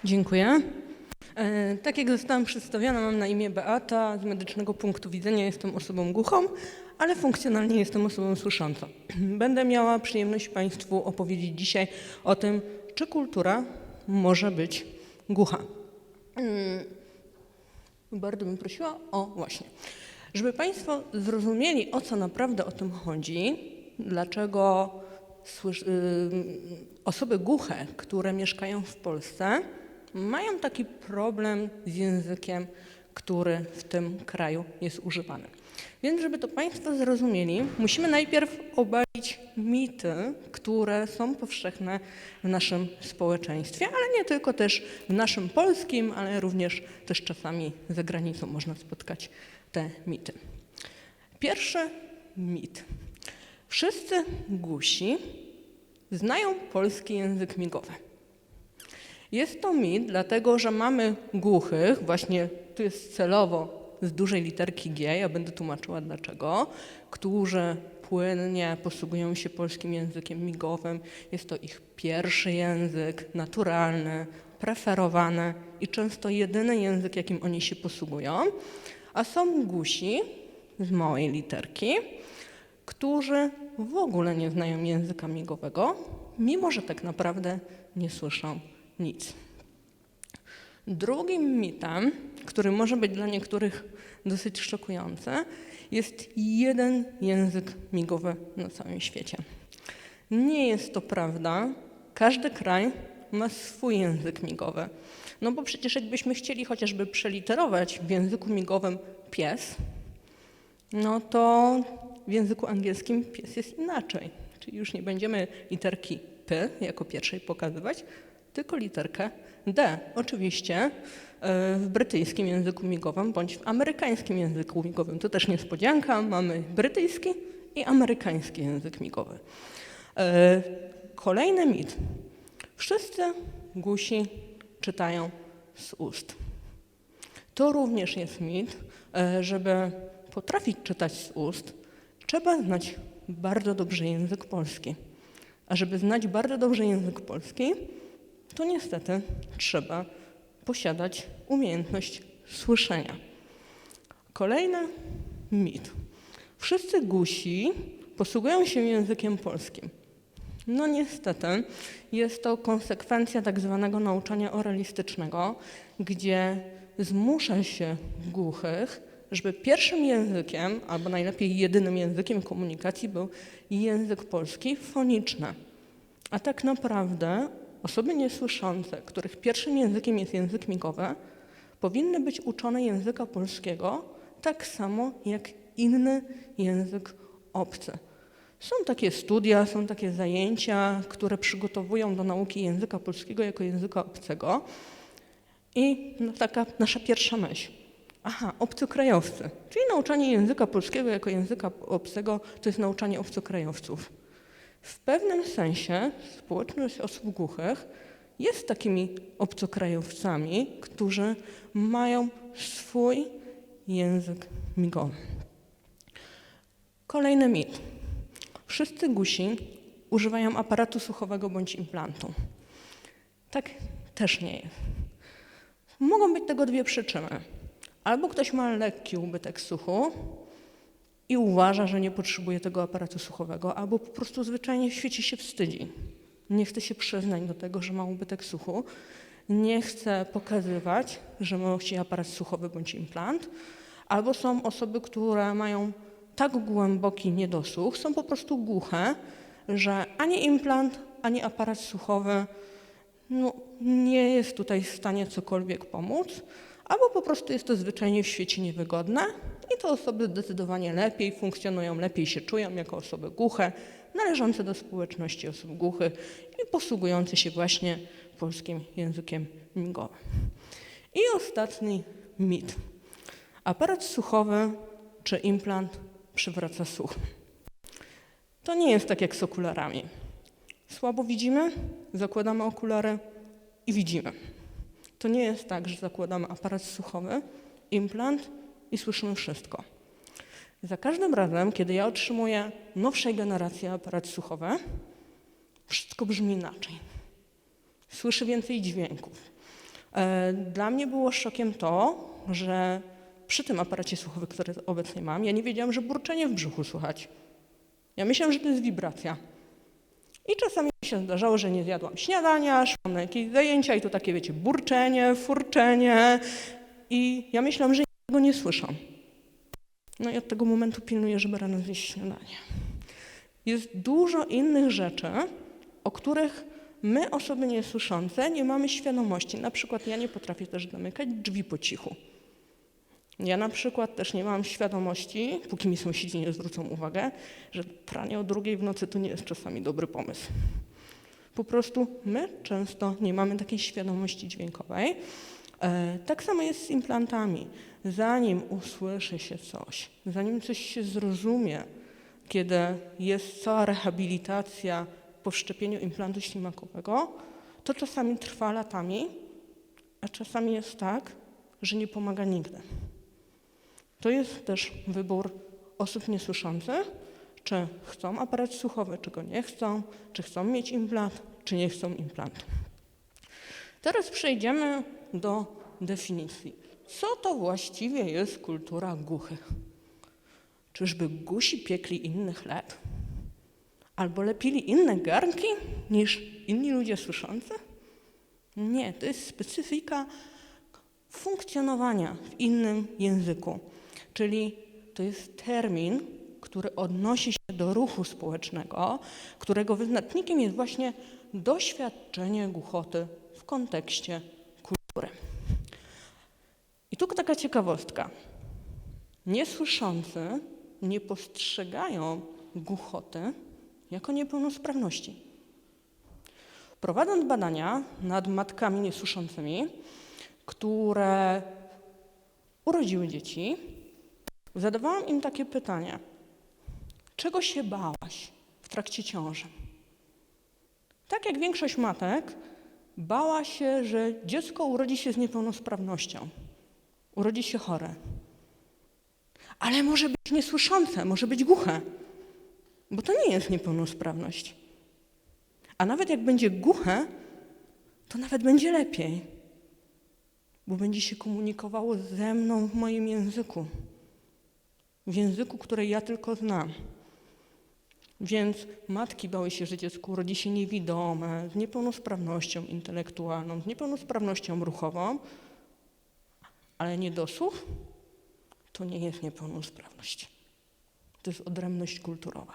Dziękuję. Tak jak zostałam przedstawiona, mam na imię Beata. Z medycznego punktu widzenia jestem osobą głuchą, ale funkcjonalnie jestem osobą słyszącą. Będę miała przyjemność Państwu opowiedzieć dzisiaj o tym, czy kultura może być głucha. Bardzo bym prosiła właśnie. Żeby Państwo zrozumieli, o co naprawdę o tym chodzi, dlaczego osoby głuche, które mieszkają w Polsce, mają taki problem z językiem, który w tym kraju jest używany. Więc żeby to Państwo zrozumieli, musimy najpierw obalić mity, które są powszechne w naszym społeczeństwie, ale nie tylko też w naszym polskim, ale również też czasami za granicą można spotkać te mity. Pierwszy mit. Wszyscy głusi znają polski język migowy. Jest to mit, dlatego że mamy głuchych, właśnie tu jest celowo z dużej literki G, ja będę tłumaczyła dlaczego, którzy płynnie posługują się polskim językiem migowym. Jest to ich pierwszy język, naturalny, preferowany i często jedyny język, jakim oni się posługują. A są głusi z małej literki, którzy w ogóle nie znają języka migowego, mimo że tak naprawdę nie słyszą nic. Drugim mitem, który może być dla niektórych dosyć szokujący, jest jeden język migowy na całym świecie. Nie jest to prawda. Każdy kraj ma swój język migowy. No bo przecież jakbyśmy chcieli chociażby przeliterować w języku migowym pies, no to w języku angielskim pies jest inaczej. Czyli już nie będziemy literki P jako pierwszej pokazywać, tylko literkę D. Oczywiście w brytyjskim języku migowym bądź w amerykańskim języku migowym. To też niespodzianka, mamy brytyjski i amerykański język migowy. Kolejny mit. Wszyscy głusi czytają z ust. To również jest mit, żeby potrafić czytać z ust, trzeba znać bardzo dobrze język polski. A żeby znać bardzo dobrze język polski, to niestety trzeba posiadać umiejętność słyszenia. Kolejny mit. Wszyscy głusi posługują się językiem polskim. No niestety jest to konsekwencja tak zwanego nauczania oralistycznego, gdzie zmusza się głuchych, żeby pierwszym językiem, albo najlepiej jedynym językiem komunikacji był język polski foniczny. A tak naprawdę osoby niesłyszące, których pierwszym językiem jest język migowy, powinny być uczone języka polskiego tak samo jak inny język obcy. Są takie studia, są takie zajęcia, które przygotowują do nauki języka polskiego jako języka obcego. I taka nasza pierwsza myśl. Aha, obcokrajowcy. Czyli nauczanie języka polskiego jako języka obcego to jest nauczanie obcokrajowców. W pewnym sensie społeczność osób głuchych jest takimi obcokrajowcami, którzy mają swój język migowy. Kolejny mit. Wszyscy głusi używają aparatu słuchowego bądź implantu. Tak też nie jest. Mogą być tego dwie przyczyny. Albo ktoś ma lekki ubytek słuchu i uważa, że nie potrzebuje tego aparatu słuchowego, albo po prostu zwyczajnie w świecie się wstydzi. Nie chce się przyznać do tego, że ma ubytek słuchu, nie chce pokazywać, że nosi aparat słuchowy bądź implant, albo są osoby, które mają tak głęboki niedosłuch, są po prostu głuche, że ani implant, ani aparat słuchowy nie jest tutaj w stanie cokolwiek pomóc, albo po prostu jest to zwyczajnie w świecie niewygodne i te osoby zdecydowanie lepiej funkcjonują, lepiej się czują jako osoby głuche, należące do społeczności osób głuchych i posługujące się właśnie polskim językiem migowym. I ostatni mit. Aparat słuchowy czy implant przywraca słuch. To nie jest tak jak z okularami. Słabo widzimy, zakładamy okulary i widzimy. To nie jest tak, że zakładamy aparat słuchowy, implant i słyszymy wszystko. Za każdym razem, kiedy ja otrzymuję nowszej generacji aparat słuchowy, wszystko brzmi inaczej. Słyszę więcej dźwięków. Dla mnie było szokiem to, że przy tym aparacie słuchowym, który obecnie mam, ja nie wiedziałam, że burczenie w brzuchu słychać. Ja myślałam, że to jest wibracja. I czasami mi się zdarzało, że nie zjadłam śniadania, szłam na jakieś zajęcia i to takie, wiecie, burczenie, furczenie. I ja myślałam, że tego nie słyszę. No i od tego momentu pilnuję, żeby rano zjeść śniadanie. Jest dużo innych rzeczy, o których my, osoby niesłyszące, nie mamy świadomości. Na przykład ja nie potrafię też zamykać drzwi po cichu. Ja na przykład też nie mam świadomości, póki mi sąsiedzi nie zwrócą uwagę, że pranie o 2:00 w nocy to nie jest czasami dobry pomysł. Po prostu my często nie mamy takiej świadomości dźwiękowej. Tak samo jest z implantami. Zanim usłyszy się coś, zanim coś się zrozumie, kiedy jest cała rehabilitacja po wszczepieniu implantu ślimakowego, to czasami trwa latami, a czasami jest tak, że nie pomaga nigdy. To jest też wybór osób niesłyszących, czy chcą aparat słuchowy, czy go nie chcą, czy chcą mieć implant, czy nie chcą implantu. Teraz przejdziemy do definicji. Co to właściwie jest kultura głuchych? Czyżby głusi piekli inny chleb? Albo lepili inne garnki niż inni ludzie słyszący? Nie, to jest specyfika funkcjonowania w innym języku. Czyli to jest termin, który odnosi się do ruchu społecznego, którego wyznacznikiem jest właśnie doświadczenie głuchoty w kontekście kultury. I tu taka ciekawostka. Niesłyszący nie postrzegają głuchoty jako niepełnosprawności. Prowadząc badania nad matkami niesłyszącymi, które urodziły dzieci, zadawałam im takie pytanie. Czego się bałaś w trakcie ciąży? Tak jak większość matek, bała się, że dziecko urodzi się z niepełnosprawnością, urodzi się chore. Ale może być niesłyszące, może być głuche, bo to nie jest niepełnosprawność. A nawet jak będzie głuche, to nawet będzie lepiej, bo będzie się komunikowało ze mną w moim języku, w języku, który ja tylko znam. Więc matki bały się, że dziecko urodzi się niewidome, z niepełnosprawnością intelektualną, z niepełnosprawnością ruchową, ale niedosłuch to nie jest niepełnosprawność. To jest odrębność kulturowa.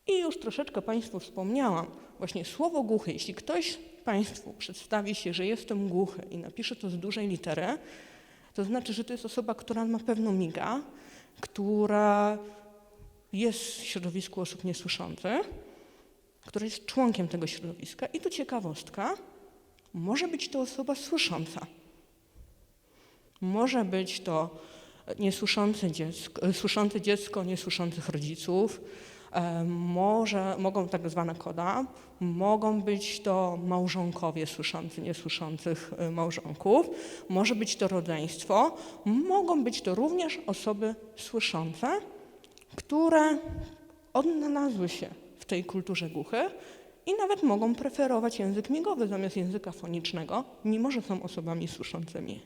I już troszeczkę Państwu wspomniałam, właśnie słowo głuchy, jeśli ktoś Państwu przedstawi się, że jestem głuchy i napisze to z dużej litery, to znaczy, że to jest osoba, która ma pewną migę, która jest w środowisku osób niesłyszących, która jest członkiem tego środowiska. I tu ciekawostka, może być to osoba słysząca. Może być to słyszące dziecko niesłyszących rodziców, mogą tak zwana koda, mogą być to małżonkowie słyszący niesłyszących małżonków, może być to rodzeństwo, mogą być to również osoby słyszące, które odnalazły się w tej kulturze głuchych i nawet mogą preferować język migowy zamiast języka fonicznego, mimo że są osobami słyszącymi.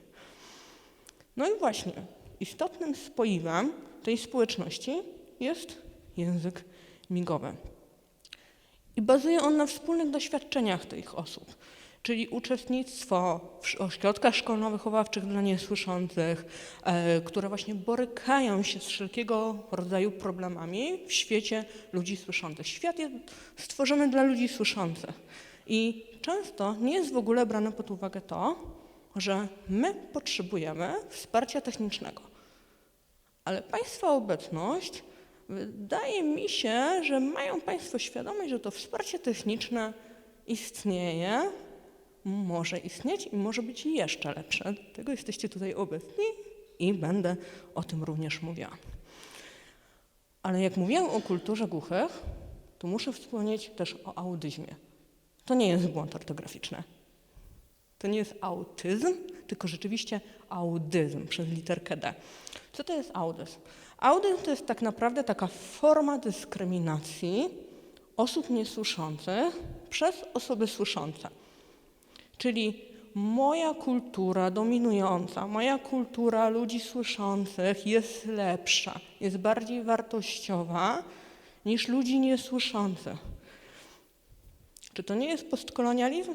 No i właśnie, istotnym spoiwem tej społeczności jest język migowy. I bazuje on na wspólnych doświadczeniach tych osób, czyli uczestnictwo w ośrodkach szkolno-wychowawczych dla niesłyszących, które właśnie borykają się z wszelkiego rodzaju problemami w świecie ludzi słyszących. Świat jest stworzony dla ludzi słyszących i często nie jest w ogóle brane pod uwagę to, że my potrzebujemy wsparcia technicznego. Ale Państwa obecność, wydaje mi się, że mają Państwo świadomość, że to wsparcie techniczne istnieje, może istnieć i może być jeszcze lepsze. Dlatego jesteście tutaj obecni i będę o tym również mówiła. Ale jak mówiłam o kulturze głuchych, to muszę wspomnieć też o autyzmie. To nie jest błąd ortograficzny. To nie jest autyzm, tylko rzeczywiście audyzm przez literkę D. Co to jest audyzm? Audyzm to jest tak naprawdę taka forma dyskryminacji osób niesłyszących przez osoby słyszące. Czyli moja kultura dominująca, moja kultura ludzi słyszących jest lepsza, jest bardziej wartościowa niż ludzi niesłyszących. Czy to nie jest postkolonializm?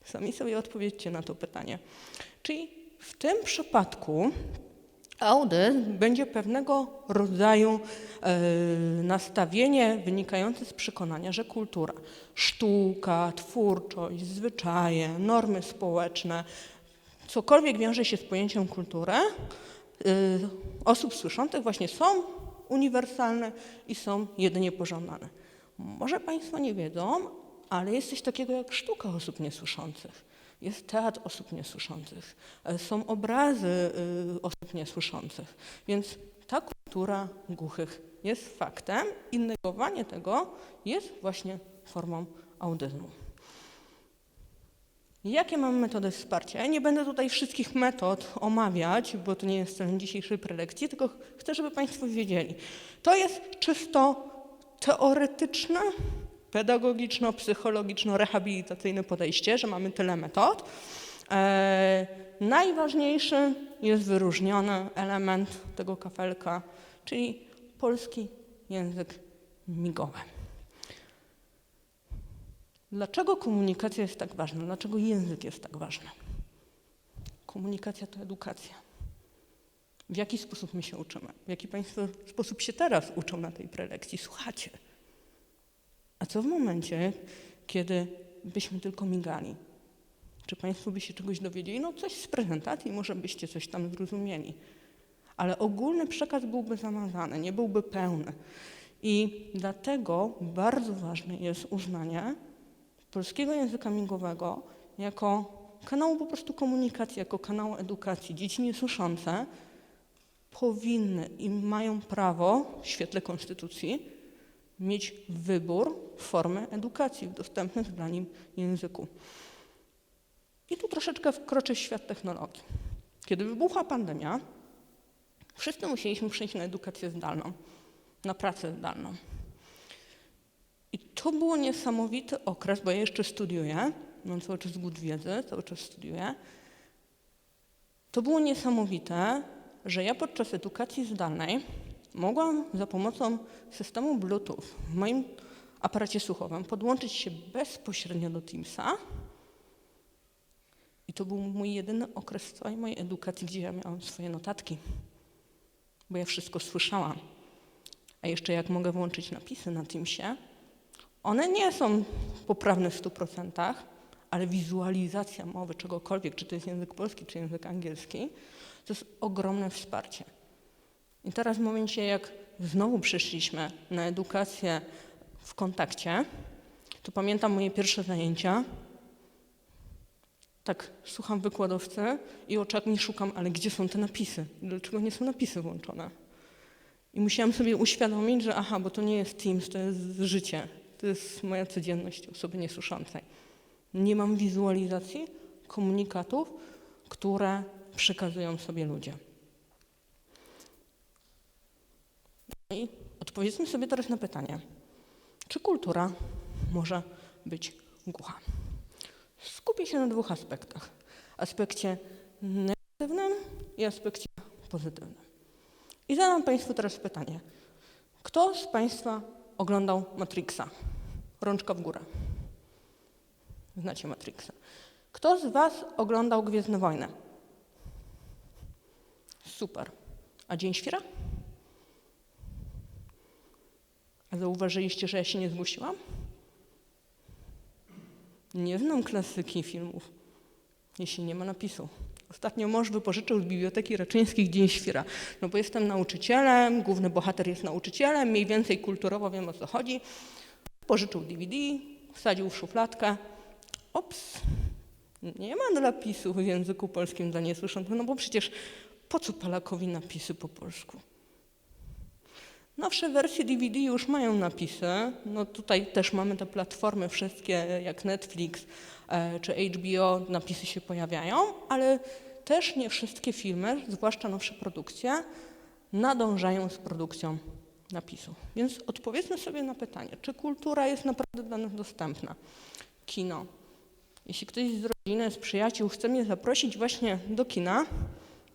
Sami sobie odpowiedzcie na to pytanie. Czyli w tym przypadku audyt będzie pewnego rodzaju nastawienie wynikające z przekonania, że kultura, sztuka, twórczość, zwyczaje, normy społeczne, cokolwiek wiąże się z pojęciem kultury, osób słyszących właśnie są uniwersalne i są jedynie pożądane. Może Państwo nie wiedzą, ale jest coś takiego jak sztuka osób niesłyszących. Jest teatr osób niesłyszących, są obrazy osób niesłyszących, więc ta kultura głuchych jest faktem i negowanie tego jest właśnie formą autyzmu. Jakie mamy metody wsparcia? Ja nie będę tutaj wszystkich metod omawiać, bo to nie jest celem dzisiejszej prelekcji, tylko chcę, żeby Państwo wiedzieli. To jest czysto teoretyczne, pedagogiczno-psychologiczno-rehabilitacyjne podejście, że mamy tyle metod. Najważniejszy jest wyróżniony element tego kafelka, czyli polski język migowy. Dlaczego komunikacja jest tak ważna? Dlaczego język jest tak ważny? Komunikacja to edukacja. W jaki sposób my się uczymy? W jaki Państwo sposób się teraz uczą na tej prelekcji? Słuchacie. A co w momencie, kiedy byśmy tylko migali? Czy Państwo by się czegoś dowiedzieli? No coś z prezentacji, może byście coś tam zrozumieli. Ale ogólny przekaz byłby zamazany, nie byłby pełny. I dlatego bardzo ważne jest uznanie polskiego języka migowego jako kanału po prostu komunikacji, jako kanału edukacji. Dzieci niesłyszące powinny i mają prawo w świetle konstytucji mieć wybór formy edukacji w dostępnym dla nim języku. I tu troszeczkę wkroczę w świat technologii. Kiedy wybuchła pandemia, wszyscy musieliśmy przejść na edukację zdalną, na pracę zdalną. I to był niesamowity okres, bo ja jeszcze studiuję, mam cały czas głód wiedzy, cały czas studiuję. To było niesamowite, że ja podczas edukacji zdalnej mogłam za pomocą systemu Bluetooth w moim aparacie słuchowym podłączyć się bezpośrednio do Teamsa i to był mój jedyny okres w całej mojej edukacji, gdzie ja miałam swoje notatki, bo ja wszystko słyszałam. A jeszcze jak mogę włączyć napisy na Teamsie, one nie są poprawne w 100%, ale wizualizacja mowy czegokolwiek, czy to jest język polski, czy język angielski, to jest ogromne wsparcie. I teraz w momencie, jak znowu przeszliśmy na edukację w kontakcie, to pamiętam moje pierwsze zajęcia. Tak, słucham wykładowcy i oczami szukam, ale gdzie są te napisy? Dlaczego nie są napisy włączone? I musiałam sobie uświadomić, że bo to nie jest Teams, to jest życie. To jest moja codzienność osoby niesłyszącej. Nie mam wizualizacji komunikatów, które przekazują sobie ludzie. I odpowiedzmy sobie teraz na pytanie, czy kultura może być głucha? Skupię się na dwóch aspektach. Aspekcie negatywnym i aspekcie pozytywnym. I zadam Państwu teraz pytanie. Kto z Państwa oglądał Matrixa? Rączka w górę. Znacie Matrixa. Kto z Was oglądał Gwiezdne Wojny? Super. A Dzień Świra? A zauważyliście, że ja się nie zgłosiłam? Nie znam klasyki filmów, jeśli nie ma napisu. Ostatnio mąż wypożyczył z Biblioteki Raczyńskich Dzień Świra. No bo jestem nauczycielem, główny bohater jest nauczycielem, mniej więcej kulturowo wiem, o co chodzi. Pożyczył DVD, wsadził w szufladkę. Ops, nie ma napisów w języku polskim dla niesłyszących, no bo przecież po co Polakowi napisy po polsku? Nowsze wersje DVD już mają napisy. No tutaj też mamy te platformy wszystkie jak Netflix czy HBO, napisy się pojawiają, ale też nie wszystkie filmy, zwłaszcza nowsze produkcje, nadążają z produkcją napisów. Więc odpowiedzmy sobie na pytanie, czy kultura jest naprawdę dla nas dostępna? Kino, Jeśli ktoś z rodziny, z przyjaciół chce mnie zaprosić właśnie do kina,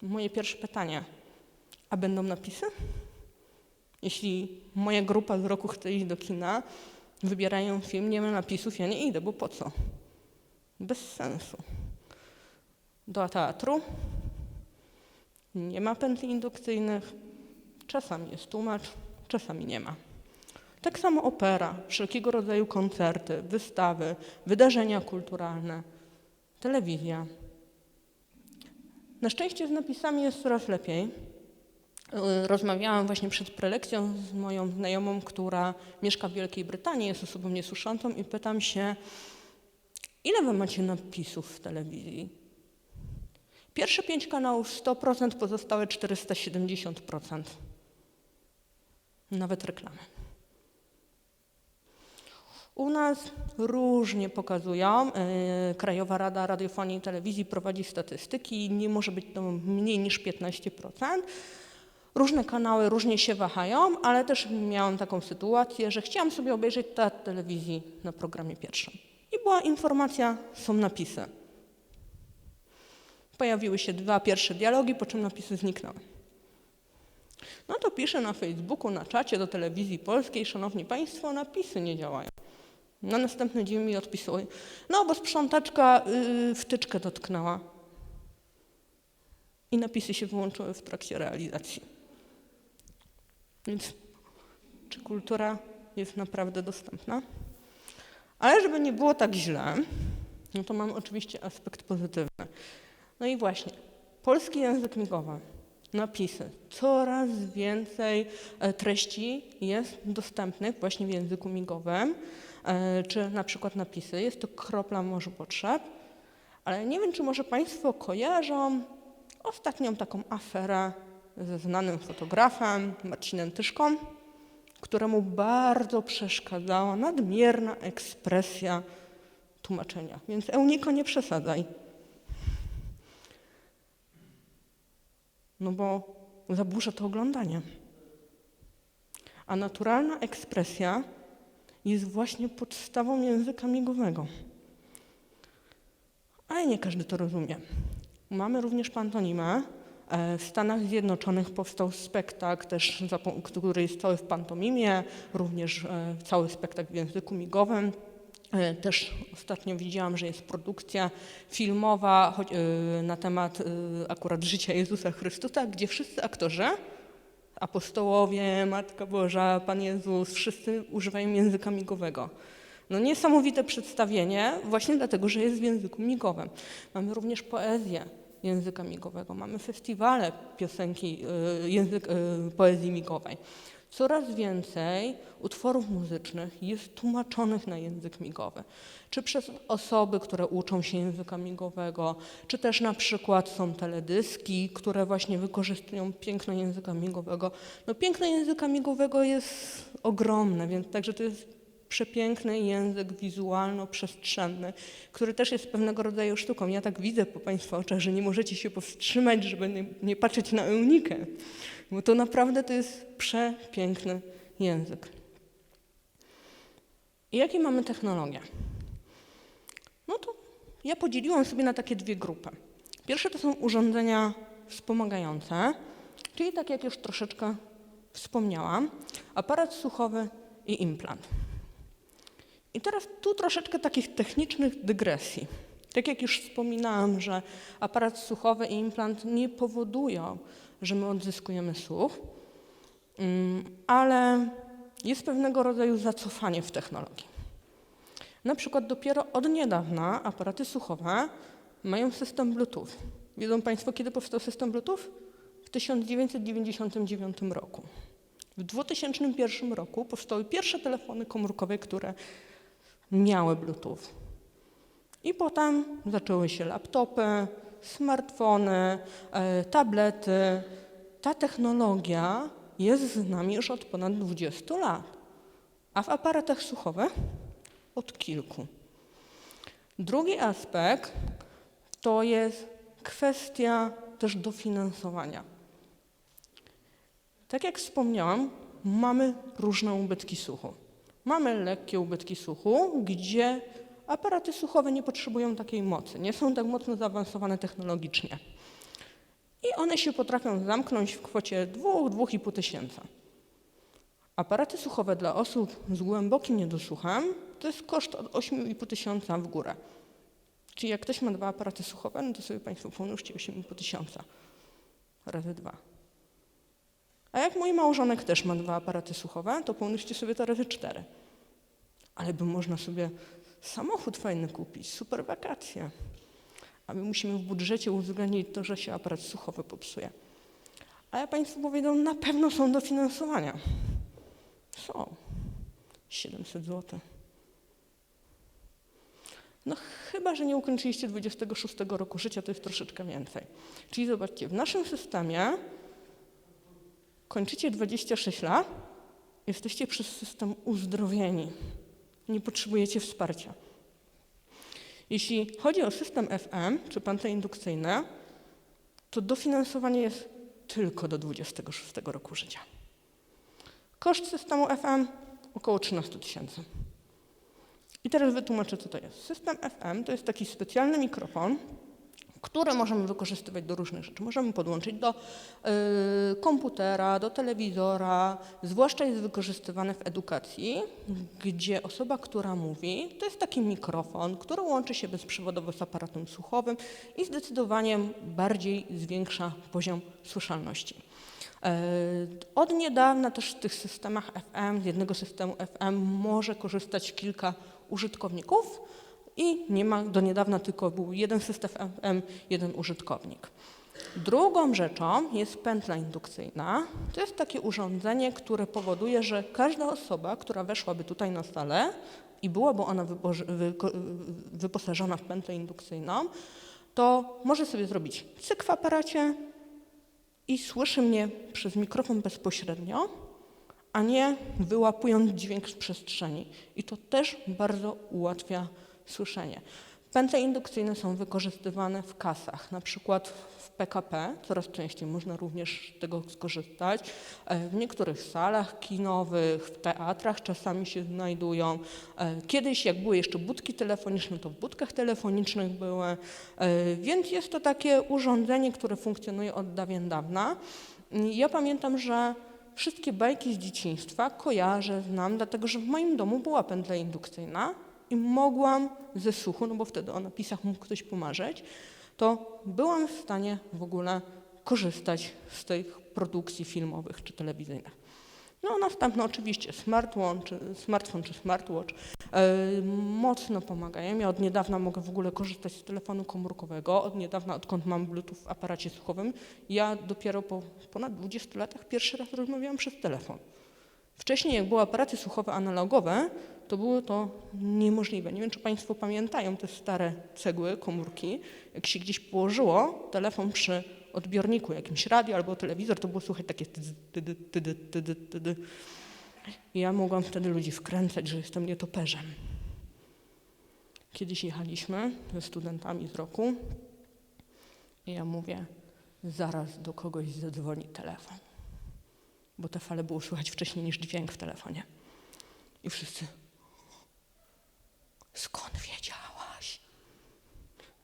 moje pierwsze pytanie, a będą napisy? Jeśli moja grupa z roku chce iść do kina, wybierają film, nie ma napisów, ja nie idę, bo po co? Bez sensu. Do teatru nie ma pętli indukcyjnych, czasami jest tłumacz, czasami nie ma. Tak samo opera, wszelkiego rodzaju koncerty, wystawy, wydarzenia kulturalne, telewizja. Na szczęście z napisami jest coraz lepiej. Rozmawiałam właśnie przed prelekcją z moją znajomą, która mieszka w Wielkiej Brytanii, jest osobą niesłyszącą i pytam się, ile wy macie napisów w telewizji? Pierwsze 5 kanałów 100%, pozostałe 470%. Nawet reklamy. U nas różnie pokazują. Krajowa Rada Radiofonii i Telewizji prowadzi statystyki. Nie może być to mniej niż 15%. Różne kanały różnie się wahają, ale też miałam taką sytuację, że chciałam sobie obejrzeć teatr telewizji na programie pierwszym. I była informacja, są napisy. Pojawiły się 2 pierwsze dialogi, po czym napisy zniknęły. No to piszę na Facebooku, na czacie do Telewizji Polskiej, szanowni państwo, napisy nie działają. Na następny dzień mi odpisuje, no bo sprzątaczka wtyczkę dotknęła. I napisy się wyłączyły w trakcie realizacji. Więc czy kultura jest naprawdę dostępna? Ale żeby nie było tak źle, no to mam oczywiście aspekt pozytywny. No i właśnie, polski język migowy, napisy, coraz więcej treści jest dostępnych właśnie w języku migowym, czy na przykład napisy, jest to kropla w morzu potrzeb, ale nie wiem, czy może państwo kojarzą ostatnią taką aferę ze znanym fotografem Marcinem Tyszką, któremu bardzo przeszkadzała nadmierna ekspresja tłumaczenia. Więc Euniko, nie przesadzaj. No bo zaburza to oglądanie. A naturalna ekspresja jest właśnie podstawą języka migowego. Ale nie każdy to rozumie. Mamy również pantomimę. W Stanach Zjednoczonych powstał spektakl, też, który jest cały w pantomimie, również cały spektakl w języku migowym. Też ostatnio widziałam, że jest produkcja filmowa na temat akurat życia Jezusa Chrystusa, gdzie wszyscy aktorzy, apostołowie, Matka Boża, Pan Jezus, wszyscy używają języka migowego. No niesamowite przedstawienie, właśnie dlatego, że jest w języku migowym. Mamy również poezję języka migowego, mamy festiwale piosenki, poezji migowej. Coraz więcej utworów muzycznych jest tłumaczonych na język migowy. Czy przez osoby, które uczą się języka migowego, czy też na przykład są teledyski, które właśnie wykorzystują piękno języka migowego. No piękno języka migowego jest ogromne, więc także to jest przepiękny język wizualno-przestrzenny, który też jest pewnego rodzaju sztuką. Ja tak widzę po państwa oczach, że nie możecie się powstrzymać, żeby nie patrzeć na Eunikę, bo to naprawdę to jest przepiękny język. I jakie mamy technologie? No to ja podzieliłam sobie na takie 2 grupy. Pierwsze to są urządzenia wspomagające, czyli tak jak już troszeczkę wspomniałam, aparat słuchowy i implant. I teraz tu troszeczkę takich technicznych dygresji. Tak jak już wspominałam, że aparat słuchowy i implant nie powodują, że my odzyskujemy słuch, ale jest pewnego rodzaju zacofanie w technologii. Na przykład dopiero od niedawna aparaty słuchowe mają system Bluetooth. Wiedzą państwo, kiedy powstał system Bluetooth? W 1999 roku. W 2001 roku powstały pierwsze telefony komórkowe, które miały Bluetooth. I potem zaczęły się laptopy, smartfony, tablety. Ta technologia jest z nami już od ponad 20 lat, a w aparatach słuchowych od kilku. Drugi aspekt to jest kwestia też dofinansowania. Tak jak wspomniałam, mamy różne ubytki słuchu. Mamy lekkie ubytki słuchu, gdzie aparaty słuchowe nie potrzebują takiej mocy, nie są tak mocno zaawansowane technologicznie. I one się potrafią zamknąć w kwocie 2–2,5 tysiąca. Aparaty słuchowe dla osób z głębokim niedosłuchem to jest koszt od 8,5 tysiąca w górę. Czyli jak ktoś ma 2 aparaty słuchowe, no to sobie Państwo pomnóżcie 8,5 tysiąca razy 2. A jak mój małżonek też ma 2 aparaty słuchowe, to pomnóżcie sobie to razy 4. Ale by można sobie samochód fajny kupić, super wakacje. A my musimy w budżecie uwzględnić to, że się aparat słuchowy popsuje. A ja Państwu powiedzą, na pewno są dofinansowania. Są. 700 zł. No chyba, że nie ukończyliście 26 roku życia, to jest troszeczkę więcej. Czyli zobaczcie, w naszym systemie kończycie 26 lat, jesteście przez system uzdrowieni. Nie potrzebujecie wsparcia. Jeśli chodzi o system FM czy pętle indukcyjne, to dofinansowanie jest tylko do 26 roku życia. Koszt systemu FM około 13 tysięcy. I teraz wytłumaczę, co to jest. System FM to jest taki specjalny mikrofon, który możemy wykorzystywać do różnych rzeczy. Możemy podłączyć do komputera, do telewizora, zwłaszcza jest wykorzystywany w edukacji, gdzie osoba, która mówi, to jest taki mikrofon, który łączy się bezprzewodowo z aparatem słuchowym i zdecydowanie bardziej zwiększa poziom słyszalności. Od niedawna też w tych systemach FM, z jednego systemu FM może korzystać kilka użytkowników i nie ma, do niedawna tylko był jeden system FM, jeden użytkownik. Drugą rzeczą jest pętla indukcyjna. To jest takie urządzenie, które powoduje, że każda osoba, która weszłaby tutaj na salę i byłaby ona wyposażona w pętlę indukcyjną, to może sobie zrobić cyk w aparacie i słyszy mnie przez mikrofon bezpośrednio, a nie wyłapując dźwięk z przestrzeni. I to też bardzo ułatwia słyszenie. Pętle indukcyjne są wykorzystywane w kasach, na przykład w PKP, coraz częściej można również z tego skorzystać. W niektórych salach kinowych, w teatrach czasami się znajdują. Kiedyś, jak były jeszcze budki telefoniczne, to w budkach telefonicznych były, więc jest to takie urządzenie, które funkcjonuje od dawien dawna. Ja pamiętam, że wszystkie bajki z dzieciństwa kojarzę, znam, dlatego że w moim domu była pętla indukcyjna i mogłam ze słuchu, no bo wtedy o napisach mógł ktoś pomarzyć, to byłam w stanie w ogóle korzystać z tych produkcji filmowych czy telewizyjnych. No następno oczywiście smartfon czy smartwatch mocno pomagają. Ja od niedawna mogę w ogóle korzystać z telefonu komórkowego, od niedawna, odkąd mam Bluetooth w aparacie słuchowym. Ja dopiero po ponad 20 latach pierwszy raz rozmawiałam przez telefon. Wcześniej, jak były aparaty słuchowe analogowe, to było to niemożliwe. Nie wiem, czy Państwo pamiętają te stare cegły, komórki. Jak się gdzieś położyło telefon przy odbiorniku, jakimś radio albo telewizor, to było słychać takie tydy, tydy, tydy, tydy. I ja mogłam wtedy ludzi wkręcać, że jestem nietoperzem. Kiedyś jechaliśmy ze studentami z roku i ja mówię, zaraz do kogoś zadzwoni telefon. Bo te fale było słychać wcześniej niż dźwięk w telefonie. I wszyscy, skąd wiedziałaś?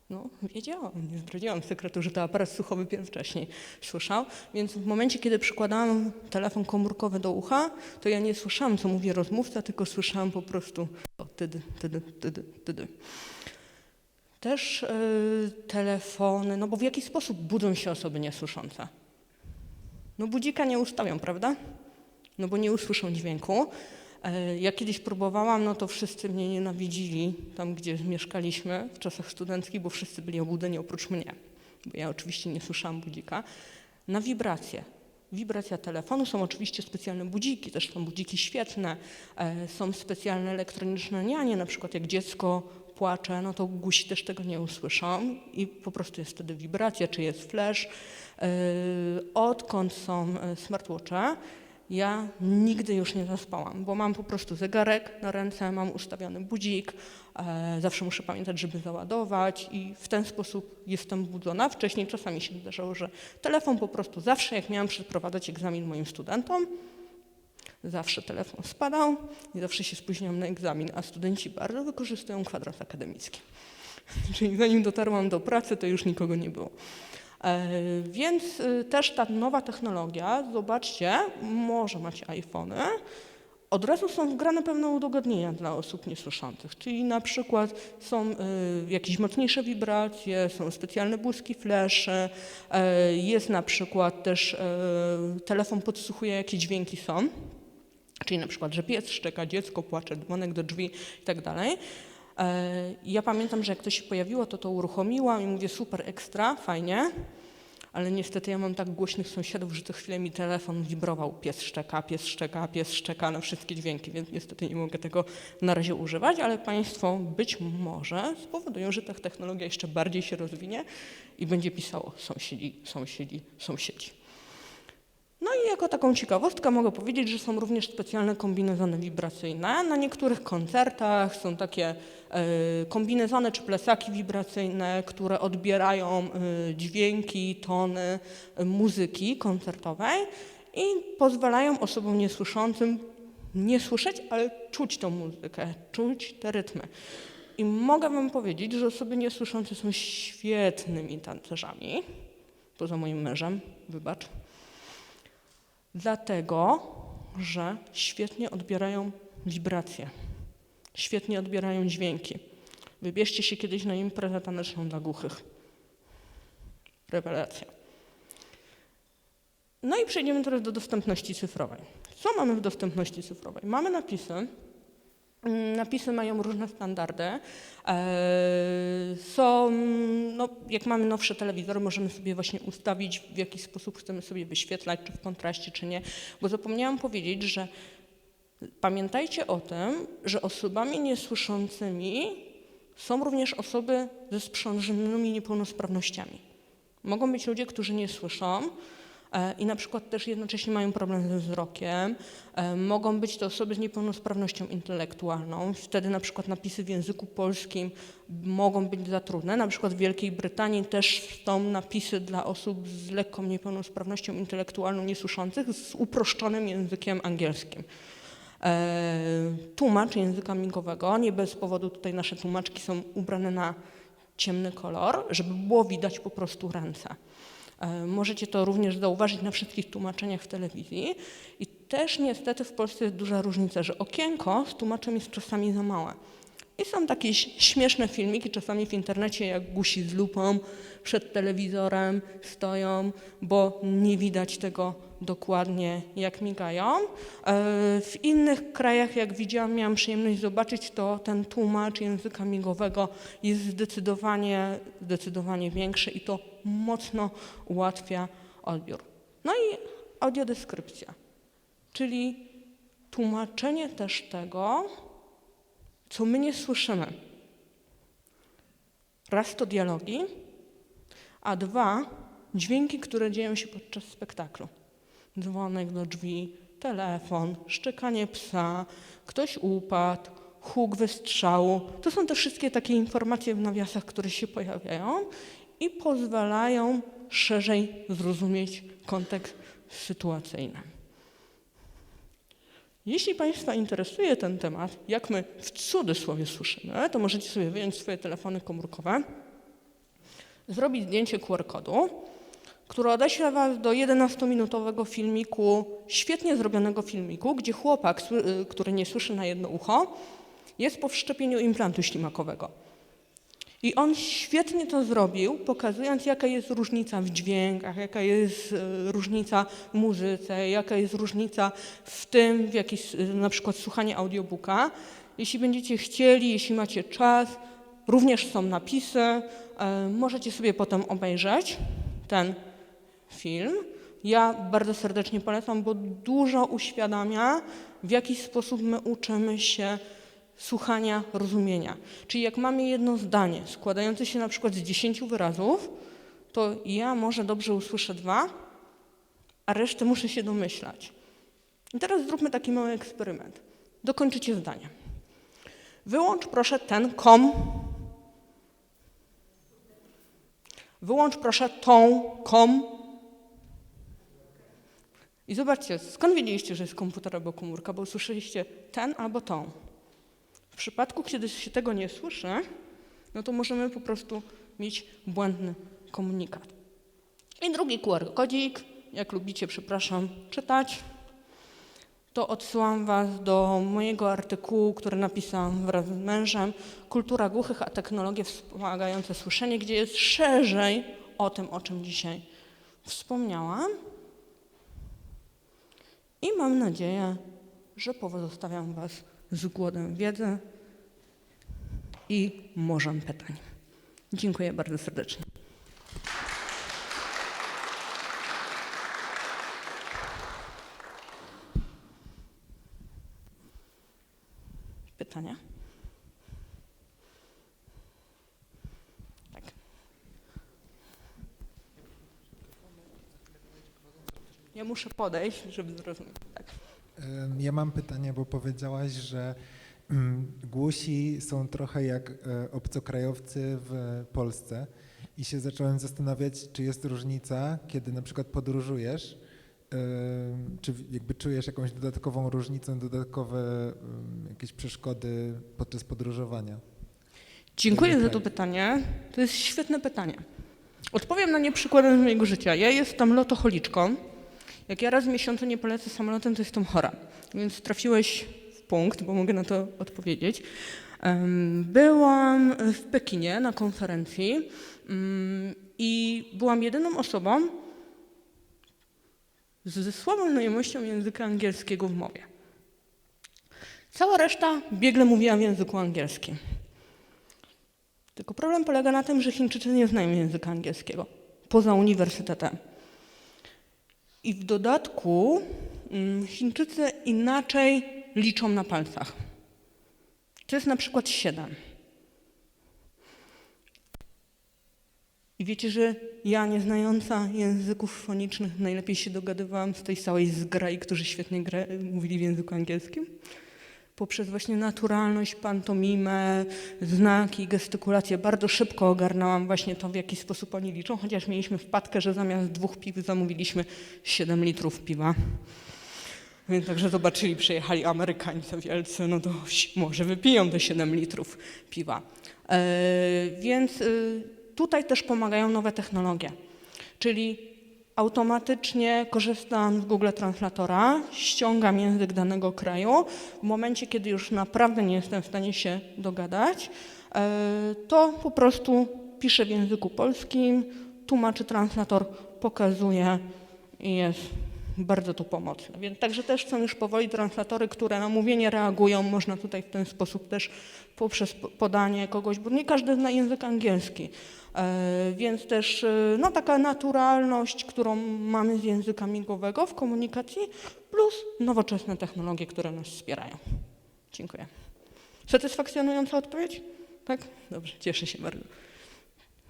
No, wiedziałam, nie zdradziłam sekretu, że to aparat słuchowy wcześniej słyszał, więc w momencie, kiedy przykładałam telefon komórkowy do ucha, to ja nie słyszałam, co mówi rozmówca, tylko słyszałam po prostu tydy, tydy, tydy, tydy. Też telefony, no bo w jaki sposób budzą się osoby niesłyszące? No budzika nie ustawią, prawda? No bo nie usłyszą dźwięku. Ja kiedyś próbowałam, no to wszyscy mnie nienawidzili tam, gdzie mieszkaliśmy w czasach studenckich, bo wszyscy byli obudzeni oprócz mnie. Bo ja oczywiście nie słyszałam budzika. Na wibrację. Wibracja telefonu, są oczywiście specjalne budziki, też są budziki świetne, są specjalne elektroniczne nianie, na przykład jak dziecko płacze, no to gusi też tego nie usłyszą i po prostu jest wtedy wibracja, czy jest flash. Odkąd są smartwatche, ja nigdy już nie zaspałam, bo mam po prostu zegarek na ręce, mam ustawiony budzik, zawsze muszę pamiętać, żeby załadować i w ten sposób jestem budzona. Wcześniej czasami się zdarzało, że telefon po prostu zawsze, jak miałam przeprowadzać egzamin moim studentom, Zawsze telefon spadał i zawsze się spóźniałam na egzamin, a studenci bardzo wykorzystują kwadrat akademicki. Czyli zanim dotarłam do pracy, to już nikogo nie było. Więc też ta nowa technologia, zobaczcie, może macie iPhony, od razu są wgrane pewne udogodnienia dla osób niesłyszących, czyli na przykład są jakieś mocniejsze wibracje, są specjalne błyski fleszy, jest na przykład też telefon podsłuchuje, jakie dźwięki są, czyli na przykład, że pies szczeka, dziecko płacze, dzwonek do drzwi i tak dalej. Ja pamiętam, że jak to się pojawiło, to uruchomiłam i mówię super, ekstra, fajnie, ale niestety ja mam tak głośnych sąsiadów, że co chwilę mi telefon wibrował, pies szczeka na wszystkie dźwięki, więc niestety nie mogę tego na razie używać, ale Państwo być może spowodują, że ta technologia jeszcze bardziej się rozwinie i będzie pisało sąsiedzi. No i jako taką ciekawostkę mogę powiedzieć, że są również specjalne kombinezony wibracyjne. Na niektórych koncertach są takie kombinezony czy plecaki wibracyjne, które odbierają dźwięki, tony muzyki koncertowej i pozwalają osobom niesłyszącym nie słyszeć, ale czuć tą muzykę, czuć te rytmy. I mogę Wam powiedzieć, że osoby niesłyszące są świetnymi tancerzami, poza moim mężem, wybacz. Dlatego, że świetnie odbierają wibracje, świetnie odbierają dźwięki. Wybierzcie się kiedyś na imprezę taneczną dla głuchych. Rewelacja. No i przejdziemy teraz do dostępności cyfrowej. Co mamy w dostępności cyfrowej? Mamy napisy. Napisy mają różne standardy. Jak mamy nowsze telewizory, możemy sobie właśnie ustawić, w jaki sposób chcemy sobie wyświetlać, czy w kontraście, czy nie. Bo zapomniałam powiedzieć, że pamiętajcie o tym, że osobami niesłyszącymi są również osoby ze sprzężonymi niepełnosprawnościami. Mogą być ludzie, którzy nie słyszą, i na przykład też jednocześnie mają problem ze wzrokiem. Mogą być to osoby z niepełnosprawnością intelektualną. Wtedy na przykład napisy w języku polskim mogą być za trudne. Na przykład w Wielkiej Brytanii też są napisy dla osób z lekką niepełnosprawnością intelektualną niesłyszących z uproszczonym językiem angielskim. Tłumacz języka migowego, nie bez powodu tutaj nasze tłumaczki są ubrane na ciemny kolor, żeby było widać po prostu ręce. Możecie to również zauważyć na wszystkich tłumaczeniach w telewizji i też niestety w Polsce jest duża różnica, że okienko z tłumaczem jest czasami za małe. I są takie śmieszne filmiki czasami w internecie, jak gusi z lupą przed telewizorem stoją, bo nie widać tego dokładnie, jak migają. W innych krajach, jak widziałam, miałam przyjemność zobaczyć, to ten tłumacz języka migowego jest zdecydowanie większy i to mocno ułatwia odbiór. No i audiodeskrypcja, czyli tłumaczenie też tego, co my nie słyszymy. Raz to dialogi, a dwa dźwięki, które dzieją się podczas spektaklu. Dzwonek do drzwi, telefon, szczekanie psa, ktoś upadł, huk wystrzału. To są te wszystkie takie informacje w nawiasach, które się pojawiają i pozwalają szerzej zrozumieć kontekst sytuacyjny. Jeśli Państwa interesuje ten temat, jak my w cudzysłowie słyszymy, to możecie sobie wyjąć swoje telefony komórkowe, zrobić zdjęcie QR-kodu, które odeśle Was do 11-minutowego filmiku, świetnie zrobionego filmiku, gdzie chłopak, który nie słyszy na jedno ucho, jest po wszczepieniu implantu ślimakowego. I on świetnie to zrobił, pokazując, jaka jest różnica w dźwiękach, jaka jest różnica w muzyce, jaka jest różnica w tym, w jaki na przykład słuchanie audiobooka. Jeśli będziecie chcieli, jeśli macie czas, również są napisy, możecie sobie potem obejrzeć ten film. Ja bardzo serdecznie polecam, bo dużo uświadamia, w jaki sposób my uczymy się słuchania, rozumienia. Czyli jak mamy jedno zdanie składające się na przykład z 10 wyrazów, to ja może dobrze usłyszę 2, a resztę muszę się domyślać. I teraz zróbmy taki mały eksperyment. Dokończycie zdanie. Wyłącz proszę ten kom. Wyłącz proszę tą kom. I zobaczcie, skąd wiedzieliście, że jest komputer albo komórka, bo usłyszeliście ten albo tą. W przypadku, kiedy się tego nie słyszy, no to możemy po prostu mieć błędny komunikat. I drugi QR-kodzik, jak lubicie, przepraszam, czytać, to odsyłam Was do mojego artykułu, który napisałam wraz z mężem, Kultura głuchych, a technologie wspomagające słyszenie, gdzie jest szerzej o tym, o czym dzisiaj wspomniałam. I mam nadzieję, że pozostawiam Was z głodem wiedzy i morzem pytań. Dziękuję bardzo serdecznie. Pytania? Tak. Ja muszę podejść, żeby zrozumieć. Tak. Ja mam pytanie, bo powiedziałaś, że głusi są trochę jak obcokrajowcy w Polsce i się zacząłem zastanawiać, czy jest różnica, kiedy na przykład podróżujesz, czy jakby czujesz jakąś dodatkową różnicę, dodatkowe jakieś przeszkody podczas podróżowania? Dziękuję za to pytanie. To jest świetne pytanie. Odpowiem na nie przykładem z mojego życia. Ja jestem lotocholiczką. Jak ja raz w miesiącu nie polecę samolotem, to jestem chora. Więc trafiłeś w punkt, bo mogę na to odpowiedzieć. Byłam w Pekinie na konferencji i byłam jedyną osobą ze słabą znajomością języka angielskiego w mowie. Cała reszta biegle mówiła w języku angielskim. Tylko problem polega na tym, że Chińczycy nie znają języka angielskiego poza uniwersytetem. I w dodatku Chińczycy inaczej liczą na palcach. To jest na przykład 7. I wiecie, że ja, nieznająca języków fonicznych, najlepiej się dogadywałam z tej całej zgrai, którzy świetnie mówili w języku angielskim? Poprzez właśnie naturalność, pantomimę, znaki, gestykulację bardzo szybko ogarnęłam właśnie to, w jaki sposób oni liczą, chociaż mieliśmy wpadkę, że zamiast 2 piw zamówiliśmy 7 litrów piwa. Więc także zobaczyli, przyjechali Amerykańcy wielcy, no to może wypiją te 7 litrów piwa. Więc tutaj też pomagają nowe technologie, czyli automatycznie korzystam z Google Translatora, ściągam język danego kraju. W momencie, kiedy już naprawdę nie jestem w stanie się dogadać, to po prostu piszę w języku polskim, tłumaczy translator, pokazuje i jest bardzo to pomocne. Więc także też są już powoli translatory, które na mówienie reagują. Można tutaj w ten sposób też poprzez podanie kogoś, bo nie każdy zna język angielski. Więc też no, taka naturalność, którą mamy z języka migowego w komunikacji, plus nowoczesne technologie, które nas wspierają. Dziękuję. Satysfakcjonująca odpowiedź? Tak? Dobrze, cieszę się bardzo.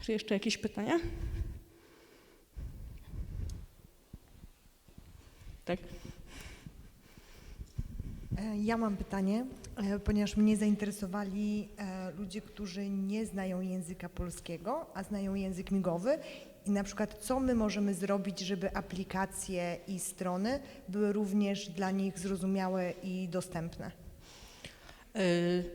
Czy jeszcze jakieś pytania? Tak? Ja mam pytanie, ponieważ mnie zainteresowali ludzie, którzy nie znają języka polskiego, a znają język migowy i na przykład co my możemy zrobić, żeby aplikacje i strony były również dla nich zrozumiałe i dostępne?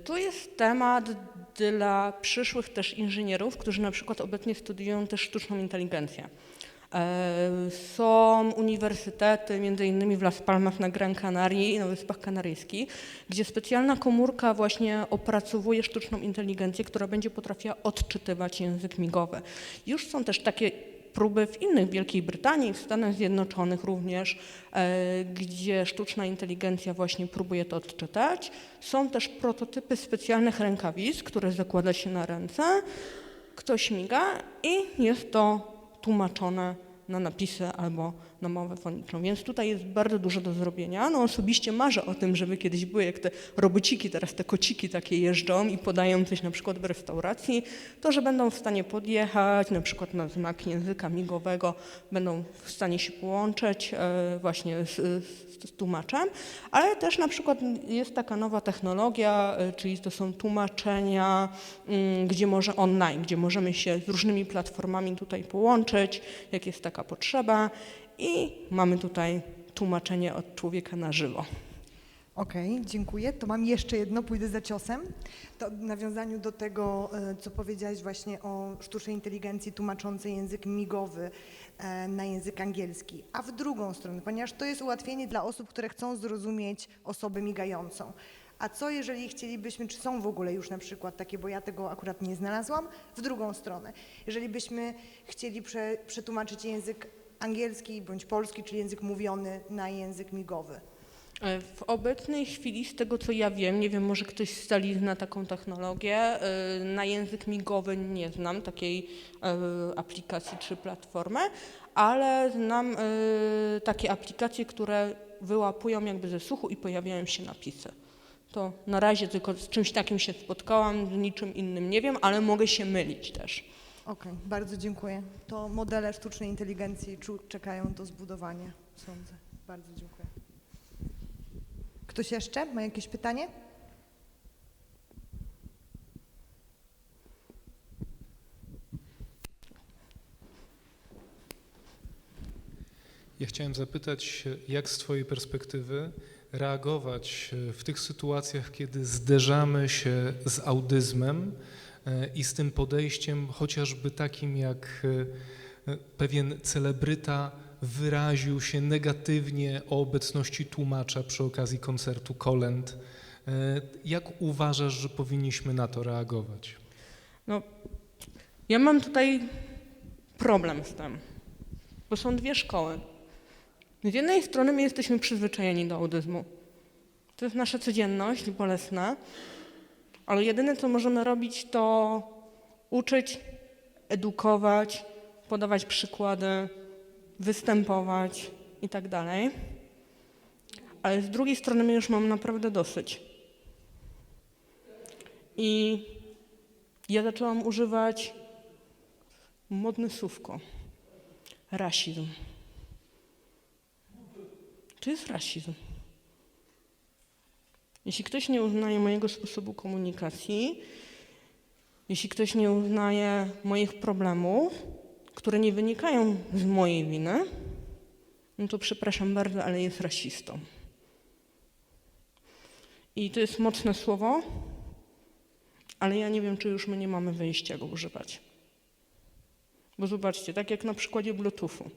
To jest temat dla przyszłych też inżynierów, którzy na przykład obecnie studiują też sztuczną inteligencję. Są uniwersytety, między innymi w Las Palmas na Gran Canaria i na Wyspach Kanaryjskich, gdzie specjalna komórka właśnie opracowuje sztuczną inteligencję, która będzie potrafiła odczytywać język migowy. Już są też takie próby w innych, w Wielkiej Brytanii, w Stanach Zjednoczonych również, gdzie sztuczna inteligencja właśnie próbuje to odczytać. Są też prototypy specjalnych rękawic, które zakłada się na ręce, ktoś miga i jest to tłumaczone na napisy albo na mowę foniczną. Więc tutaj jest bardzo dużo do zrobienia. No osobiście marzę o tym, żeby kiedyś były jak te robociki, teraz te kociki takie jeżdżą i podają coś na przykład w restauracji, to że będą w stanie podjechać na przykład na znak języka migowego, będą w stanie się połączyć właśnie z tłumaczem, ale też na przykład jest taka nowa technologia, czyli to są tłumaczenia, gdzie może online, gdzie możemy się z różnymi platformami tutaj połączyć, jak jest taka potrzeba. I mamy tutaj tłumaczenie od człowieka na żywo. Okej, dziękuję. To mam jeszcze jedno, pójdę za ciosem. To w nawiązaniu do tego, co powiedziałaś właśnie o sztucznej inteligencji tłumaczącej język migowy na język angielski. A w drugą stronę, ponieważ to jest ułatwienie dla osób, które chcą zrozumieć osobę migającą. A co jeżeli chcielibyśmy, czy są w ogóle już na przykład takie, bo ja tego akurat nie znalazłam, w drugą stronę. Jeżeli byśmy chcieli przetłumaczyć język angielski bądź polski, czyli język mówiony na język migowy. W obecnej chwili, z tego co ja wiem, nie wiem, może ktoś z sali zna taką technologię, na język migowy nie znam takiej aplikacji czy platformy, ale znam takie aplikacje, które wyłapują jakby ze słuchu i pojawiają się napisy. To na razie tylko z czymś takim się spotkałam, z niczym innym nie wiem, ale mogę się mylić też. Okej, bardzo dziękuję. To modele sztucznej inteligencji czekają do zbudowania, sądzę. Bardzo dziękuję. Ktoś jeszcze? Ma jakieś pytanie? Ja chciałem zapytać, jak z Twojej perspektywy reagować w tych sytuacjach, kiedy zderzamy się z autyzmem i z tym podejściem chociażby takim, jak pewien celebryta wyraził się negatywnie o obecności tłumacza przy okazji koncertu kolęd. Jak uważasz, że powinniśmy na to reagować? No, ja mam tutaj problem z tym, bo są dwie szkoły. Z jednej strony my jesteśmy przyzwyczajeni do autyzmu. To jest nasza codzienność bolesna, ale jedyne co możemy robić to uczyć, edukować, podawać przykłady, występować i tak dalej. Ale z drugiej strony my już mam naprawdę dosyć. I ja zaczęłam używać modne słówko. Rasizm. To jest rasizm. Jeśli ktoś nie uznaje mojego sposobu komunikacji, jeśli ktoś nie uznaje moich problemów, które nie wynikają z mojej winy, no to przepraszam bardzo, ale jest rasistą. I to jest mocne słowo, ale ja nie wiem, czy już my nie mamy wyjścia go używać. Bo zobaczcie, tak jak na przykładzie Bluetoothu.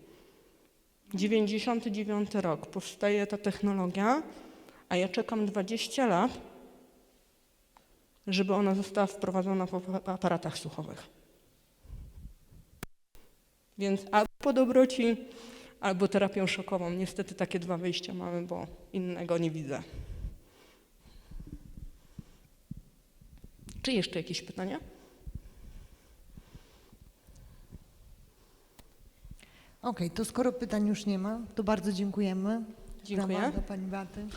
99 rok powstaje ta technologia, a ja czekam 20 lat, żeby ona została wprowadzona w aparatach słuchowych. Więc albo po dobroci, albo terapią szokową. Niestety takie dwa wyjścia mamy, bo innego nie widzę. Czy jeszcze jakieś pytania? Okej, to skoro pytań już nie ma, to bardzo dziękujemy. Dziękuję. Brawa dla pani Beaty.